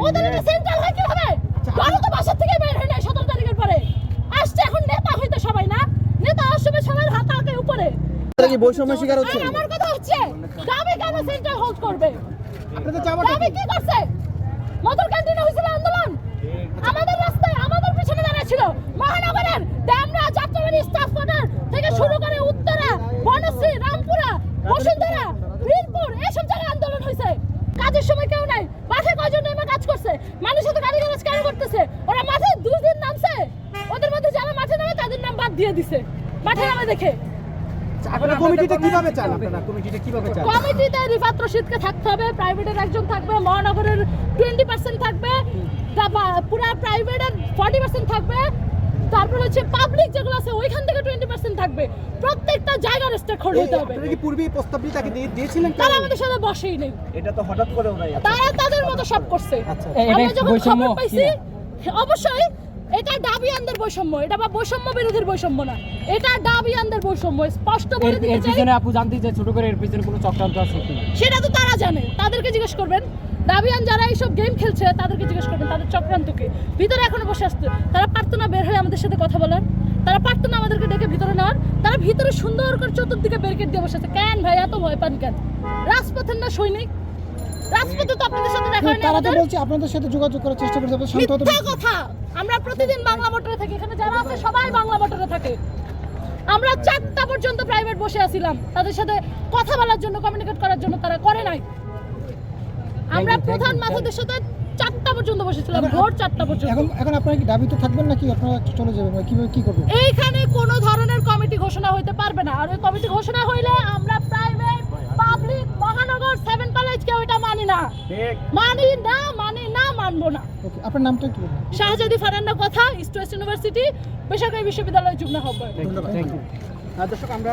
আমাদের এটা সেন্ট্রাল হয় কিভাবে? গণ তো বাসা থেকে বের হয় না 17 তারিখের পরে আসছে, এখন নেতা হইতে সবাই না, নেতা আসবে সবাই হাত আগে উপরে। আপনারা কি বৈষম্য শিকার হচ্ছে? আমার কথা হচ্ছে দাবি কেন সেন্ট্রাল হোল্ড করবে? আপনাদের চাওয়াটা দাবি কি করছে? মধুর ক্যান্টিনে হয়েছিল আন্দোলন, আমাদের রাস্তায় আমাদের পিছনে দাঁড়িয়েছিল মহানগরের ড্যামরা, যাত্রাবাড়ি, স্টাফ কোয়ার্টার থেকে শুরু করে উত্তরা, বনশ্রী, রামপুরা, বসুন্ধরা, বীরপুর এসব জায়গায় আন্দোলন হয়েছে। কাজের সময় কেউ নাই, মাঠে কয়জন নেমে কাজ করছে, মানুষের তো গাড়ি গাড়ি কেন করতেছে? ওরা মাঠে 2 দিন নামছে, ওদের মধ্যে যারা মাঠে নামে তাদের নাম বাদ দিয়ে দিছে মাঠে নামে দেখে। আপনারা কমিটিতে কিভাবে চান? আপনারা কমিটিতে কিভাবে চান? কমিটিতে রিফাত রশিদকে থাকতে হবে, প্রাইভেটের একজন থাকবে, মহানগরের 20% থাকবে, পুরা প্রাইভেটের 40% থাকবে, তারপর হচ্ছে পাবলিক যেগুলো আছে ওইখান থেকে 20% থাকবে। প্রত্যেকটা জায়গার স্টেক হোল্ড হতে হবে। আপনারা কি পূর্বেই প্রস্তাবটি তাকে দিয়েছিলেন? তারা আমাদের সাথে বসেই নেই, এটা তো হঠাৎ করে ওরাই তারা তাদের মতো সব করছে। আচ্ছা, আমরা যখন খবর পাইছি, অবশ্যই এটা দাবিয়ানদের বৈষম্য, এটা বা বৈষম্য বিরোধীর বৈষম্য না, এটা দাবিয়ানদের বৈষম্য। স্পষ্ট বলে দিতে চাই, এর পিছনে আপু জানতে চাই ছোট করে এর পিছনে কোনো চক্রান্ত আছে কিনা? সেটা তো তারা জানে, তাদেরকে জিজ্ঞেস করবেন। দাবিয়ান যারা এইসব গেম খেলছে তাদেরকে জিজ্ঞেস করবেন তাদের চক্রান্তকে। ভিতরে এখনো বসে আসছে, তারা পারতো না বের হয়ে আমাদের সাথে কথা বলার, তারা পারতো না আমাদেরকে ডেকে ভিতরে নেওয়ার, তারা ভিতরে সুন্দর করে চতুর্দিকে ব্যারিকেড দিয়ে বসে আছে। কেন ভাই এত ভয় পান কেন? রাজপথের না সৈনিক? রাজপথে তো আপনাদের সাথে দেখা হয় না। তারা তো বলছে আপনাদের সাথে যোগাযোগ করার চেষ্টা করছে, আপনারা শান্ত হতে মিথ্যা কথা। আমরা প্রতিদিন বাংলা মোটরে থাকি, এখানে যারা আছে সবাই বাংলা মোটরে থাকে। আমরা 4টা পর্যন্ত প্রাইভেট বসে আছিলাম তাদের সাথে কথা বলার জন্য, কমিউনিকেট করার জন্য, তারা করে নাই। আমরা প্রধান মাথাদের সাথে 4টা পর্যন্ত বসেছিলাম, ভোর 4টা পর্যন্ত। এখন আপনারা কি দাবিতে থাকবেন নাকি আপনারা চলে যাবেন? কিভাবে কি করবেন? এইখানে কোনো ধরনের কমিটি ঘোষণা হইতে পারবে না। আর ওই কমিটি ঘোষণা হইলে আমরা প্রাইভেট, পাবলিক, মহানগর, 7 কলেজকে ওইটা মানি না, মানবো না। ওকে, আপনার নামটা কি বলবেন? শাহজাদি ফারান্না কথা, ইস্ট ওয়েস্ট ইউনিভার্সিটি বেসরকারি বিশ্ববিদ্যালয় যুগ্ম আহ্বায়ক। ধন্যবাদ। দর্শক, আমরা